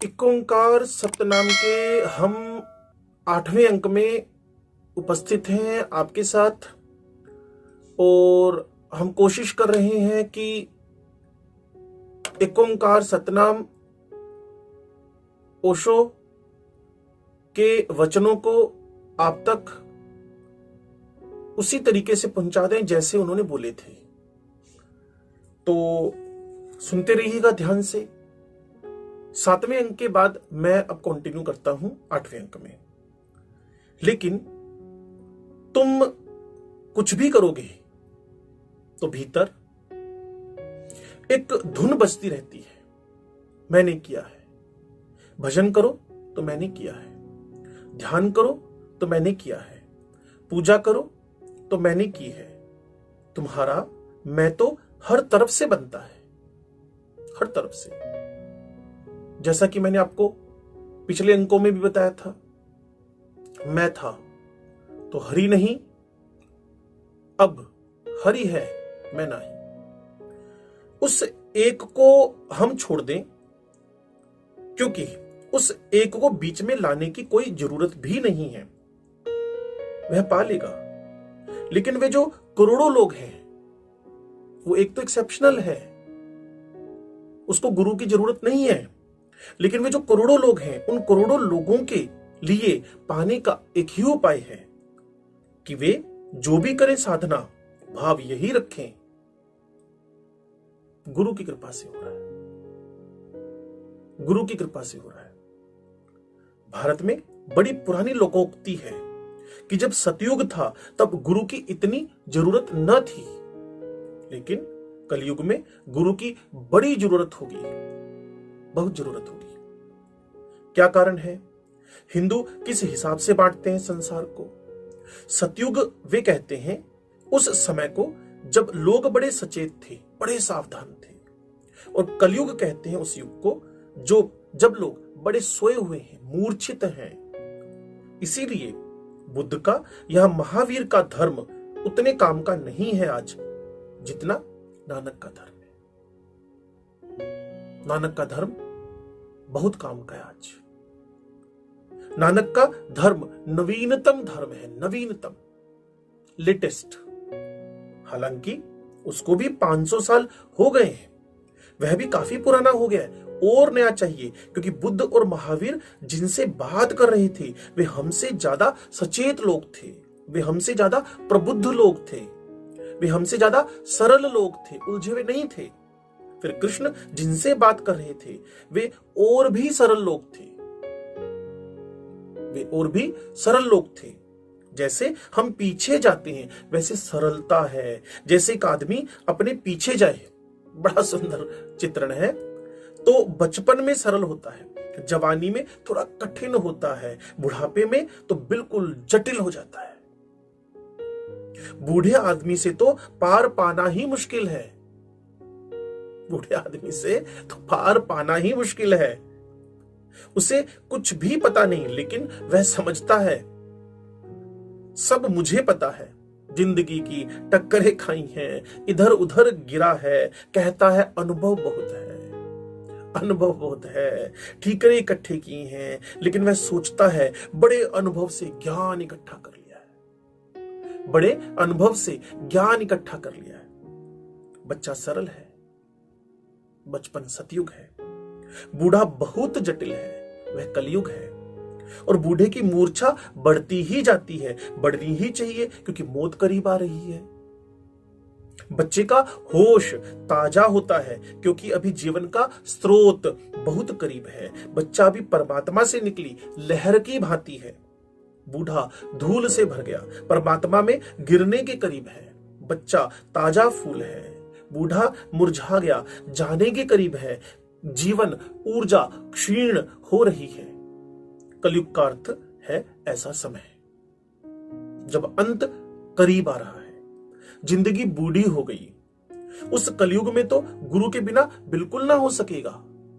एक ओंकार सप्तनाम के हम 8वें अंक में उपस्थित हैं आपके साथ और हम कोशिश कर रहे हैं कि एक ओंकार सतनाम ओशो के वचनों को आप तक उसी तरीके से पहुंचा दें जैसे उन्होंने बोले थे। तो सुनते रहिएगा ध्यान से। 7वें अंक के बाद मैं अब कंटिन्यू करता हूं 8वें अंक में। लेकिन तुम कुछ भी करोगे तो भीतर एक धुन बजती रहती है, मैंने किया है। भजन करो तो मैंने किया है, ध्यान करो तो मैंने किया है, पूजा करो तो मैंने की है। तुम्हारा मैं तो हर तरफ से बनता है, हर तरफ से। जैसा कि मैंने आपको पिछले अंकों में भी बताया था, मैं था तो हरि नहीं, अब हरि है मैं नहीं। उस एक को हम छोड़ दें, क्योंकि उस एक को बीच में लाने की कोई जरूरत भी नहीं है, वह पा लेगा। लेकिन वे जो करोड़ों लोग हैं, वो एक तो एक्सेप्शनल है, उसको गुरु की जरूरत नहीं है। लेकिन वे जो करोड़ों लोग हैं, उन करोड़ों लोगों के लिए पाने का एक ही उपाय है कि वे जो भी करें साधना, भाव यही रखें, गुरु की कृपा से हो रहा है, गुरु की कृपा से हो रहा है। भारत में बड़ी पुरानी लोकोक्ति है कि जब सतयुग था तब गुरु की इतनी जरूरत न थी, लेकिन कलयुग में गुरु की बड़ी जरूरत होगी, बहुत जरूरत होगी। क्या कारण है? हिंदू किस हिसाब से बांटते हैं संसार को? सतयुग वे कहते हैं उस समय को जब लोग बड़े सचेत थे, बड़े सावधान थे। और कलयुग कहते हैं उस युग को जब लोग बड़े सोए हुए हैं, मूर्छित हैं। इसीलिए बुद्ध का यह महावीर का धर्म उतने काम का नहीं है आज जितना नानक का धर्म है। नानक का धर्म बहुत काम का है आज। नानक का धर्म नवीनतम धर्म है, नवीनतम, लेटेस्ट। हालांकि उसको भी 500 साल हो गए हैं, वह भी काफी पुराना हो गया है, और नया चाहिए। क्योंकि बुद्ध और महावीर जिनसे बात कर रहे थे वे हमसे ज्यादा सचेत लोग थे, वे हमसे ज्यादा प्रबुद्ध लोग थे, वे हमसे ज्यादा सरल लोग थे, उलझे हुए नहीं थे। फिर कृष्ण जिनसे बात कर रहे थे वे और भी सरल लोग थे, वे और भी सरल लोग थे। जैसे हम पीछे जाते हैं वैसे सरलता है। जैसे एक आदमी अपने पीछे जाए, बड़ा सुंदर चित्रण है। तो बचपन में सरल होता है, जवानी में थोड़ा कठिन होता है, बुढ़ापे में तो बिल्कुल जटिल हो जाता है। बूढ़े आदमी से तो पार पाना ही मुश्किल है, बूढ़े आदमी से तो पार पाना ही मुश्किल है। उसे कुछ भी पता नहीं, लेकिन वह समझता है सब मुझे पता है, जिंदगी की टक्करें खाई हैं, इधर उधर गिरा है, कहता है अनुभव बहुत है, अनुभव बहुत है, ठीकरे इकट्ठे किए हैं, लेकिन वह सोचता है बड़े अनुभव से ज्ञान इकट्ठा कर लिया है, बड़े अनुभव से ज्ञान इकट्ठा कर लिया है। बच्चा सरल है, बचपन सतयुग है, बूढ़ा बहुत जटिल है, वह कलयुग है। और बूढ़े की मूर्छा बढ़ती ही जाती है, बढ़नी ही चाहिए, क्योंकि मौत करीब आ रही है। बच्चे का होश ताजा होता है क्योंकि अभी जीवन का स्रोत बहुत करीब है। बच्चा अभी परमात्मा से निकली लहर की भांति है। बूढ़ा धूल से भर गया, परमात्मा में गिरने के करीब है। बच्चा ताजा फूल है, बूढ़ा मुरझा गया, जाने के करीब है। जीवन ऊर्जा क्षीण हो रही है। कलयुग का अर्थ है ऐसा समय जब अंत करीब आ रहा है, जिंदगी बूढ़ी हो गई। उस कलयुग में तो गुरु के बिना बिल्कुल ना हो सकेगा,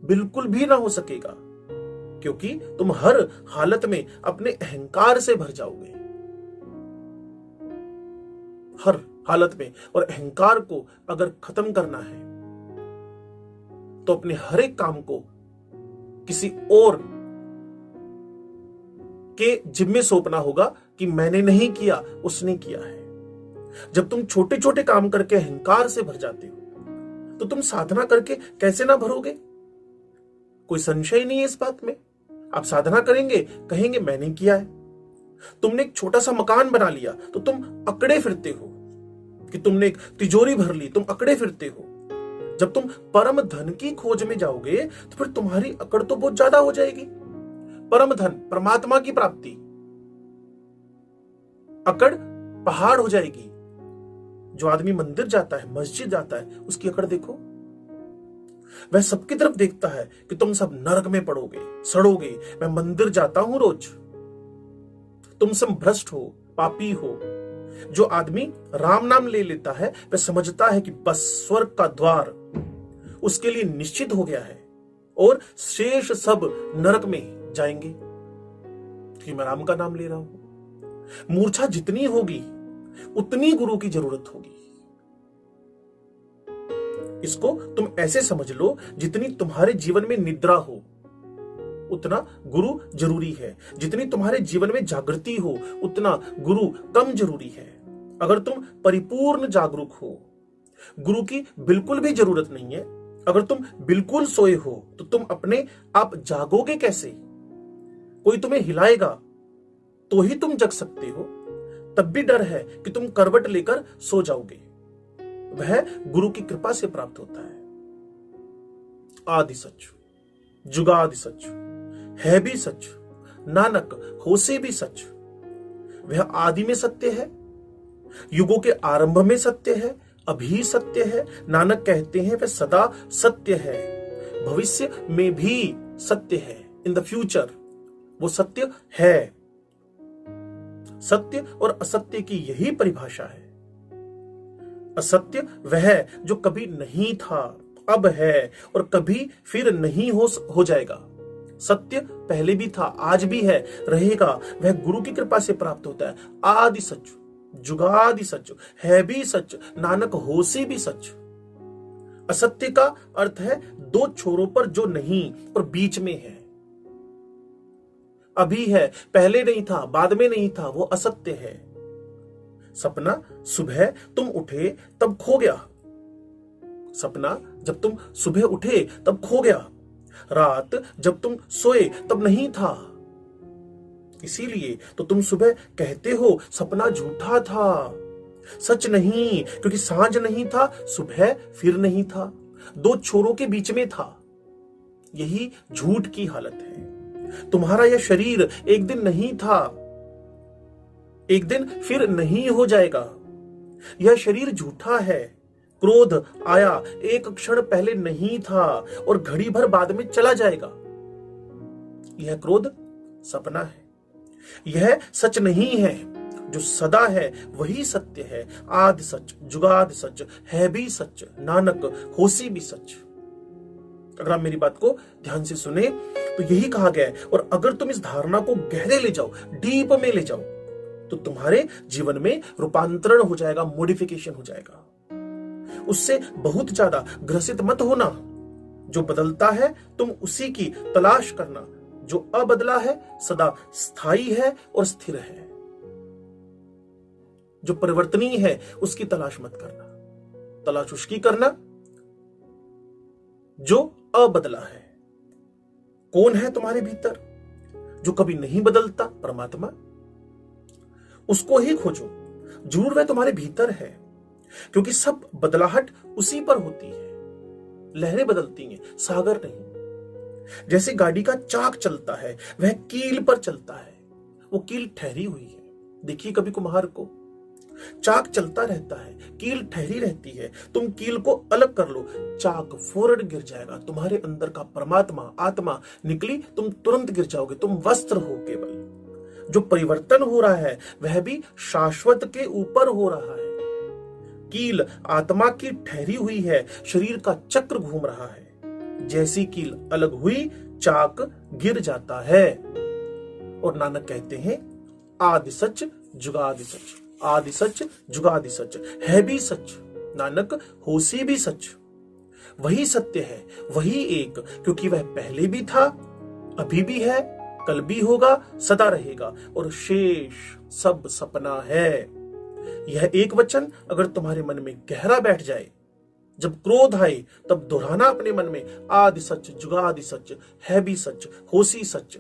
बिल्कुल भी ना हो सकेगा, क्योंकि तुम हर हालत में अपने अहंकार से भर जाओगे, हर हालत में। और अहंकार को अगर खत्म करना है तो अपने हर एक काम को किसी और के जिम्मे सौंपना होगा कि मैंने नहीं किया, उसने किया है। जब तुम छोटे छोटे काम करके अहंकार से भर जाते हो तो तुम साधना करके कैसे ना भरोगे? कोई संशय नहीं है इस बात में। आप साधना करेंगे, कहेंगे मैंने किया है। तुमने एक छोटा सा मकान बना लिया तो तुम अकड़े फिरते हो कि तुमने एक तिजोरी भर ली, तुम अकड़े फिरते हो। जब तुम परम धन की खोज में जाओगे तो फिर तुम्हारी अकड़ तो बहुत ज्यादा हो जाएगी। परम धन, परमात्मा की प्राप्ति, अकड़ पहाड़ हो जाएगी। जो आदमी मंदिर जाता है, मस्जिद जाता है, उसकी अकड़ देखो। वह सबकी तरफ देखता है कि तुम सब नरक में पड़ोगे, सड़ोगे। मैं मंदिर जाता हूं रोज। तुम सब भ्रष्ट हो, पापी हो। जो आदमी राम नाम ले लेता है वह समझता है कि बस स्वर्ग का द्वार उसके लिए निश्चित हो गया है और शेष सब नरक में जाएंगे, क्योंकि मैं राम का नाम ले रहा हूं। मूर्छा जितनी होगी उतनी गुरु की जरूरत होगी। इसको तुम ऐसे समझ लो, जितनी तुम्हारे जीवन में निद्रा हो उतना गुरु जरूरी है। जितनी तुम्हारे जीवन में जागृति हो उतना गुरु कम जरूरी है। अगर तुम परिपूर्ण जागरूक हो, गुरु की बिल्कुल भी जरूरत नहीं है। अगर तुम बिल्कुल सोए हो तो तुम अपने आप जागोगे कैसे? कोई तुम्हें हिलाएगा तो ही तुम जग सकते हो। तब भी डर है कि तुम करवट लेकर सो जाओगे। वह गुरु की कृपा से प्राप्त होता है। आदि सच, जुगादि सच, है भी सच, नानक होसे भी सच। वह आदि में सत्य है, युगों के आरंभ में सत्य है, अभी सत्य है। नानक कहते हैं वह सदा सत्य है, भविष्य में भी सत्य है। इन द फ्यूचर वो सत्य है। सत्य और असत्य की यही परिभाषा है। असत्य वह जो कभी नहीं था, अब है और कभी फिर नहीं हो जाएगा। सत्य पहले भी था, आज भी है, रहेगा। वह गुरु की कृपा से प्राप्त होता है। आदि सच, जुगादि सच, है भी सच, नानक होसी भी सच। असत्य का अर्थ है दो छोरों पर जो नहीं और बीच में है। अभी है, पहले नहीं था, बाद में नहीं था, वो असत्य है। सपना सुबह तुम उठे तब खो गया। सपना जब तुम सुबह उठे तब खो गया। रात जब तुम सोए तब नहीं था। इसीलिए तो तुम सुबह कहते हो सपना झूठा था, सच नहीं, क्योंकि सांझ नहीं था, सुबह फिर नहीं था, दो छोरों के बीच में था। यही झूठ की हालत है। तुम्हारा यह शरीर एक दिन नहीं था, एक दिन फिर नहीं हो जाएगा। यह शरीर झूठा है। क्रोध आया, एक क्षण पहले नहीं था और घड़ी भर बाद में चला जाएगा। यह क्रोध सपना है। यह सच नहीं है। जो सदा है वही सत्य है। आदि सच, जुगाद सच, है भी सच, नानक होसी भी सच। अगर आप मेरी बात को ध्यान से सुने तो यही कहा गया है। और अगर तुम इस धारणा को गहरे ले जाओ, डीप में ले जाओ, तो तुम्हारे जीवन में रूपांतरण हो जाएगा, मॉडिफिकेशन हो जाएगा। उससे बहुत ज्यादा ग्रसित मत होना। जो बदलता है तुम उसी की तलाश करना। जो अबदला है सदा स्थायी है और स्थिर है। जो परिवर्तनीय है उसकी तलाश मत करना। तलाश उसकी करना जो अबदला है। कौन है तुम्हारे भीतर जो कभी नहीं बदलता? परमात्मा। उसको ही खोजो। जरूर वह तुम्हारे भीतर है, क्योंकि सब बदलाहट उसी पर होती है। लहरें बदलती हैं, सागर नहीं। जैसे गाड़ी का चाक चलता है, वह कील पर चलता है। वो कील ठहरी हुई है। देखिए कभी कुम्हार को, चाक चलता रहता है, कील ठहरी रहती है। तुम कील को अलग कर लो, चाक फौरन गिर जाएगा। तुम्हारे अंदर का परमात्मा, आत्मा निकली, तुम तुरंत गिर जाओगे। तुम वस्त्र हो केवल। जो परिवर्तन हो रहा है वह भी शाश्वत के ऊपर हो रहा है। कील आत्मा की ठहरी हुई है, शरीर का चक्र घूम रहा है। जैसी कील अलग हुई, चाक गिर जाता है। और नानक कहते हैं आदि सच, जुगादि सच, आदि सच, जुगादि सच, है भी सच, नानक होसी भी सच। वही सत्य है, वही एक, क्योंकि वह पहले भी था, अभी भी है, कल भी होगा, सदा रहेगा, और शेष सब सपना है। यह एक वचन अगर तुम्हारे मन में गहरा बैठ जाए, जब क्रोध आए तब दोहराना अपने मन में, आदि सच जुगादि सच, है भी सच होसी सच,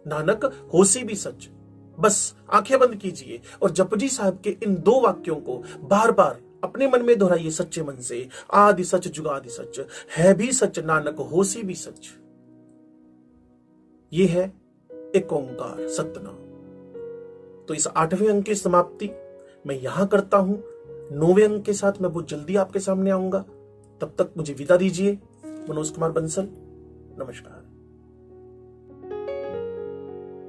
नानक होसी भी सच। बस आंखें बंद कीजिए और जपजी साहब के इन 2 वाक्यों को बार बार अपने मन में दोहराइए सच्चे मन से, आदि सच जुगादि सच, है भी सच, नानक होसी भी सच। ये है एक ओंकार सतनाम। तो इस 8वें अंक की समाप्ति मैं यहां करता हूं। 9वें अंक के साथ मैं बहुत जल्दी आपके सामने आऊंगा। तब तक मुझे विदा दीजिए। मनोज कुमार बंसल, नमस्कार।